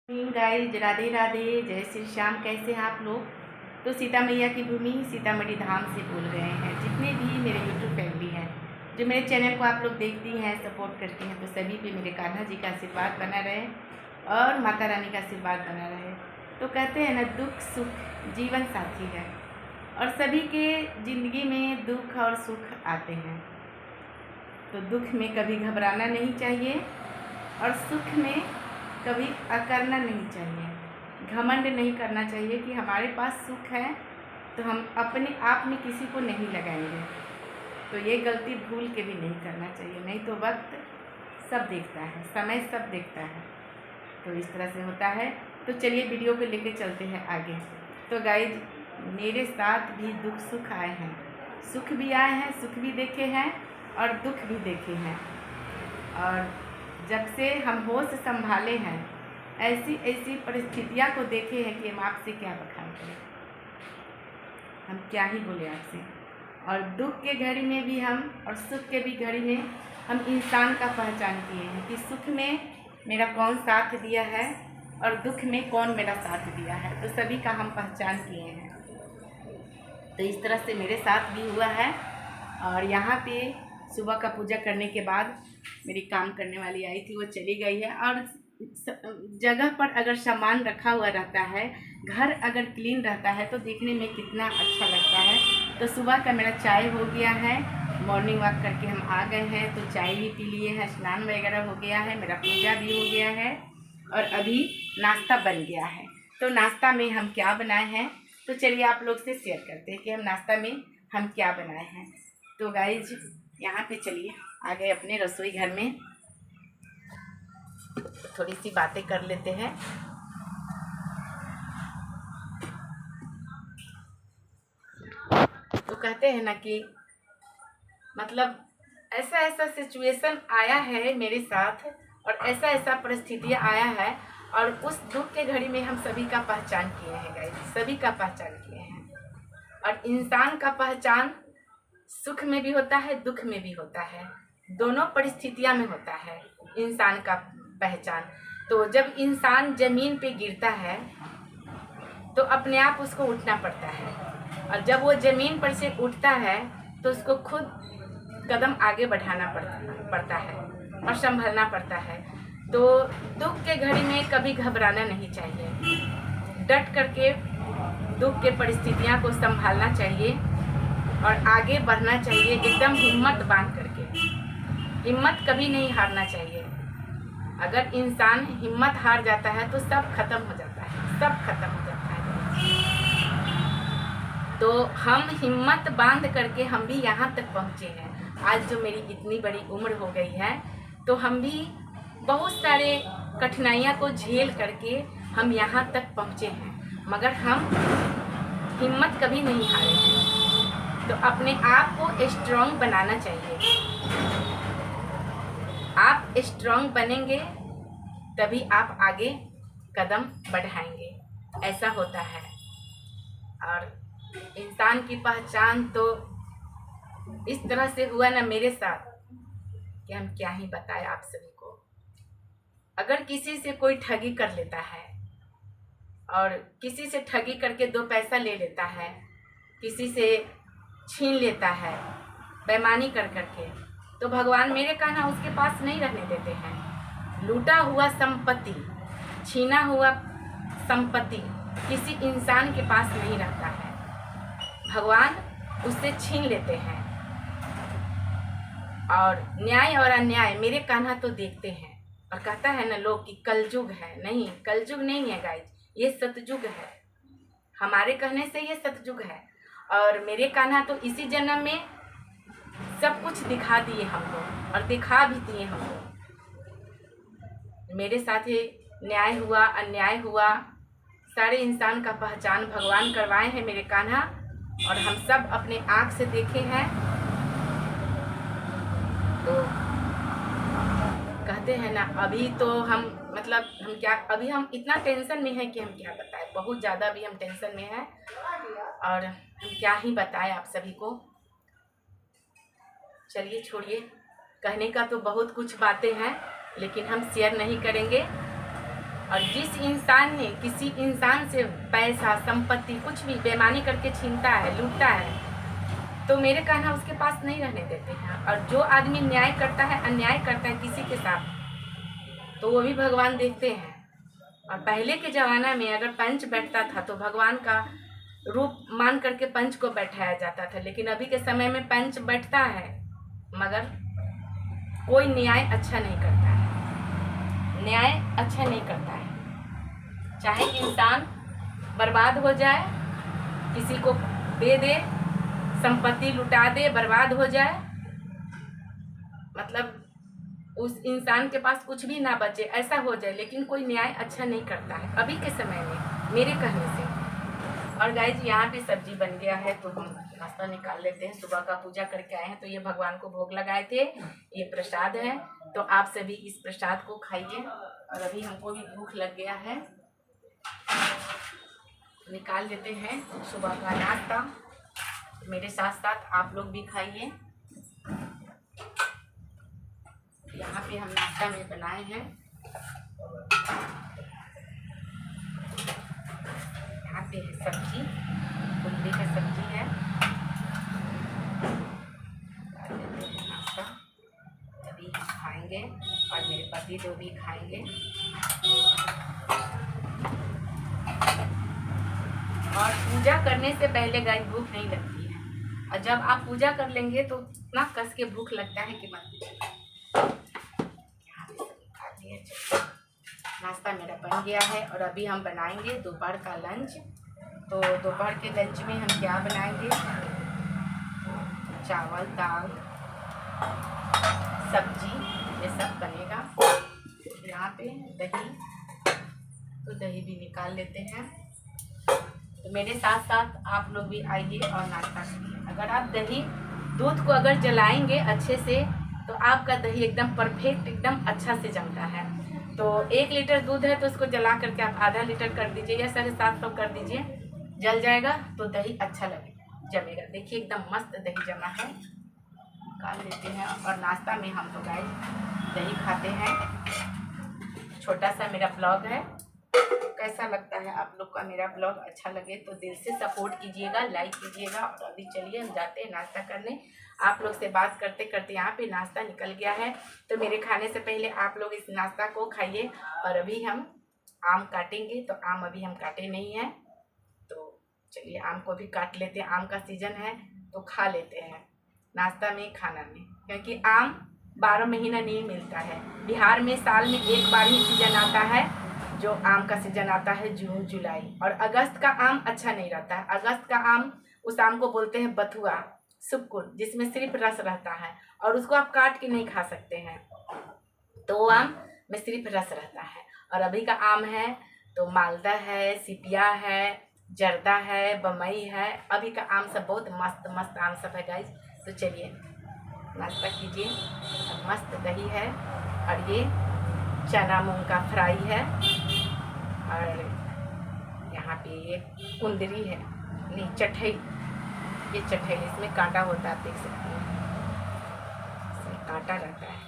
Guys, Radhe Radhe, जय श्री श्याम। कैसे हैं आप लोग? तो सीता मैया की भूमि सीतामढ़ी धाम से बोल रहे हैं। जितने भी मेरे यूट्यूब फैमिली हैं, जो मेरे चैनल को आप लोग देखती हैं, सपोर्ट करती हैं, तो सभी पे मेरे कान्हा जी का आशीर्वाद बना रहे और माता रानी का आशीर्वाद बना रहे। तो कहते हैं ना, दुख सुख जीवन साथी है और सभी के ज़िंदगी में दुख और सुख आते हैं। तो दुख में कभी घबराना नहीं चाहिए और सुख में कभी अकरना नहीं चाहिए। घमंड नहीं करना चाहिए कि हमारे पास सुख है तो हम अपने आप में किसी को नहीं लगाएंगे। तो ये गलती भूल के भी नहीं करना चाहिए, नहीं तो वक्त सब देखता है, समय सब देखता है। तो इस तरह से होता है। तो चलिए वीडियो को लेके चलते हैं आगे। तो गाइज, मेरे साथ भी दुख सुख आए हैं, सुख भी आए हैं, सुख भी देखे हैं और दुख भी देखे हैं। और जब से हम होश संभाले हैं, ऐसी ऐसी परिस्थितियां को देखे हैं कि हम आपसे क्या बखान करें, हम क्या ही बोले आपसे। और दुख के घड़ी में भी हम और सुख के भी घड़ी में हम इंसान का पहचान किए हैं कि सुख में मेरा कौन साथ दिया है और दुख में कौन मेरा साथ दिया है। तो सभी का हम पहचान किए हैं। तो इस तरह से मेरे साथ भी हुआ है। और यहाँ पे सुबह का पूजा करने के बाद मेरी काम करने वाली आई थी, वो चली गई है। और जगह पर अगर सामान रखा हुआ रहता है, घर अगर क्लीन रहता है तो देखने में कितना अच्छा लगता है। तो सुबह का मेरा चाय हो गया है, मॉर्निंग वॉक करके हम आ गए हैं, तो चाय भी पी लिए हैं, स्नान वगैरह हो गया है, मेरा पूजा भी हो गया है और अभी नाश्ता बन गया है। तो नाश्ता में हम क्या बनाए हैं, तो चलिए आप लोग से शेयर करते हैं कि हम नाश्ता में हम क्या बनाए हैं। तो गाइज, यहाँ पे चलिए आ गए अपने रसोई घर में, थोड़ी सी बातें कर लेते हैं। तो कहते हैं ना कि मतलब ऐसा ऐसा सिचुएशन आया है मेरे साथ और ऐसा ऐसा परिस्थितियाँ आया है और उस दुख के घड़ी में हम सभी का पहचान किए हैं गाइस, सभी का पहचान किए हैं। और इंसान का पहचान सुख में भी होता है, दुख में भी होता है, दोनों परिस्थितियां में होता है इंसान का पहचान। तो जब इंसान जमीन पे गिरता है तो अपने आप उसको उठना पड़ता है, और जब वो जमीन पर से उठता है तो उसको खुद कदम आगे बढ़ाना पड़ता है और संभलना पड़ता है। तो दुख के घड़ी में कभी घबराना नहीं चाहिए, डट करके दुख के परिस्थितियां को संभालना चाहिए और आगे बढ़ना चाहिए, एकदम हिम्मत बांध करके। हिम्मत कभी नहीं हारना चाहिए। अगर इंसान हिम्मत हार जाता है तो सब खत्म हो जाता है, सब खत्म हो जाता है। तो हम हिम्मत बांध करके हम भी यहाँ तक पहुँचे हैं। आज जो मेरी इतनी बड़ी उम्र हो गई है, तो हम भी बहुत सारे कठिनाइयाँ को झेल करके हम यहाँ तक पहुँचे हैं, मगर हम हिम्मत कभी नहीं हारे हैं। तो अपने आप को स्ट्रॉन्ग बनाना चाहिए। आप स्ट्रॉन्ग बनेंगे तभी आप आगे कदम बढ़ाएंगे, ऐसा होता है। और इंसान की पहचान तो इस तरह से हुआ ना मेरे साथ कि हम क्या ही बताएं आप सभी को। अगर किसी से कोई ठगी कर लेता है और किसी से ठगी करके 2 पैसा ले लेता है, किसी से छीन लेता है बेईमानी कर करके, तो भगवान मेरे कहना उसके पास नहीं रहने देते हैं। लूटा हुआ संपत्ति, छीना हुआ संपत्ति किसी इंसान के पास नहीं रहता है, भगवान उससे छीन लेते हैं। और न्याय और अन्याय मेरे कान्हा तो देखते हैं। और कहता है ना लोग कि कलयुग है, नहीं, कलयुग नहीं है गाइज, ये सतयुग है। हमारे कहने से ये सतयुग है। और मेरे कान्हा तो इसी जन्म में सब कुछ दिखा दिए हमको और दिखा भी दिए हमको। मेरे साथ ही न्याय हुआ, अन्याय हुआ, सारे इंसान का पहचान भगवान करवाए हैं मेरे कान्हा, और हम सब अपने आँख से देखे हैं। तो कहते हैं ना, अभी तो हम मतलब हम क्या, अभी हम इतना टेंशन में हैं कि हम क्या बताएं, बहुत ज़्यादा अभी हम टेंशन में हैं और हम क्या ही बताएं आप सभी को। चलिए छोड़िए, कहने का तो बहुत कुछ बातें हैं लेकिन हम शेयर नहीं करेंगे। और जिस इंसान ने किसी इंसान से पैसा, संपत्ति, कुछ भी बेईमानी करके छीनता है, लूटता है, तो मेरे कहना उसके पास नहीं रहने देते हैं। और जो आदमी न्याय करता है, अन्याय करता है किसी के साथ, तो वो भी भगवान देखते हैं। और पहले के ज़माना में अगर पंच बैठता था तो भगवान का रूप मान करके पंच को बैठाया जाता था, लेकिन अभी के समय में पंच बैठता है मगर कोई न्याय अच्छा नहीं करता है, न्याय अच्छा नहीं करता है। चाहे इंसान बर्बाद हो जाए, किसी को दे दे, संपत्ति लुटा दे, बर्बाद हो जाए, मतलब उस इंसान के पास कुछ भी ना बचे, ऐसा हो जाए, लेकिन कोई न्याय अच्छा नहीं करता है अभी के समय में, मेरे कहने से। और गाइस यहाँ पे सब्जी बन गया है तो हम नाश्ता निकाल लेते हैं। सुबह का पूजा करके आए हैं तो ये भगवान को भोग लगाए थे, ये प्रसाद है, तो आप सभी इस प्रसाद को खाइए। और अभी हमको भी भूख लग गया है, निकाल लेते हैं सुबह का नाश्ता। मेरे साथ साथ आप लोग भी खाइए। यहाँ पे हम नाश्ता में बनाए हैं, यहाँ पे है सब्जी, कुंदरी का सब्जी है। नाश्ता अभी हम खाएंगे और मेरे पति जो भी खाएंगे। और पूजा करने से पहले गाइस भूख नहीं लगती है, और जब आप पूजा कर लेंगे तो इतना कस के भूख लगता है कि मत पूछिए। नाश्ता मेरा बन गया है और अभी हम बनाएंगे दोपहर का लंच। तो दोपहर के लंच में हम क्या बनाएंगे? चावल, दाल, सब्जी, ये सब बनेगा। यहाँ पे दही, तो दही भी निकाल लेते हैं। तो मेरे साथ साथ आप लोग भी आइए और नाश्ता करिए। अगर आप दही दूध को अगर जलाएंगे अच्छे से तो आपका दही एकदम परफेक्ट, एकदम अच्छा से जमता है। तो 1 लीटर दूध है तो उसको जला करके आप आधा लीटर कर दीजिए या 750 कर दीजिए, जल जाएगा तो दही अच्छा लगेगा, जमेगा। देखिए एकदम मस्त दही जमा है, निकाल लेते हैं। और नाश्ता में हम तो गाइस दही खाते हैं। छोटा सा मेरा ब्लॉग है, कैसा लगता है आप लोग का मेरा ब्लॉग? अच्छा लगे तो दिल से सपोर्ट कीजिएगा, लाइक कीजिएगा। और अभी चलिए हम जाते हैं नाश्ता करने। आप लोग से बात करते करते यहाँ पे नाश्ता निकल गया है, तो मेरे खाने से पहले आप लोग इस नाश्ता को खाइए। और अभी हम आम काटेंगे, तो आम अभी हम काटे नहीं हैं, तो चलिए आम को भी काट लेते हैं। आम का सीजन है तो खा लेते हैं नाश्ता में, खाना में, क्योंकि आम 12 महीना नहीं मिलता है। बिहार में साल में 1 बार ही सीजन आता है, जो आम का सीजन आता है जून जुलाई। और अगस्त का आम अच्छा नहीं रहता है। अगस्त का आम, उस आम को बोलते हैं बथुआ, सुक्कुल, जिसमें सिर्फ रस रहता है और उसको आप काट के नहीं खा सकते हैं, तो वो आम में सिर्फ रस रहता है। और अभी का आम है तो मालदा है, सिपिया है, जर्दा है, बम्बई है। अभी का आम सब बहुत मस्त मस्त आम सब है गाइज। तो चलिए नाश्ता कीजिए। मस्त दही है और ये चना मूंग का फ्राई है, और यहाँ पे ये कुंदरी है, नहीं चटई, ये चटई, इसमें कांटा होता है, आप देख सकते हैं, इसमें कांटा रहता है,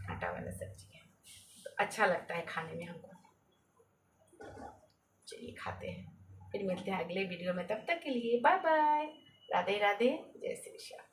कांटा वाला सब्जी है, तो अच्छा लगता है खाने में हमको। चलिए खाते हैं, फिर मिलते हैं अगले वीडियो में। तब तक के लिए बाय बाय, राधे राधे, जय श्री श्याम।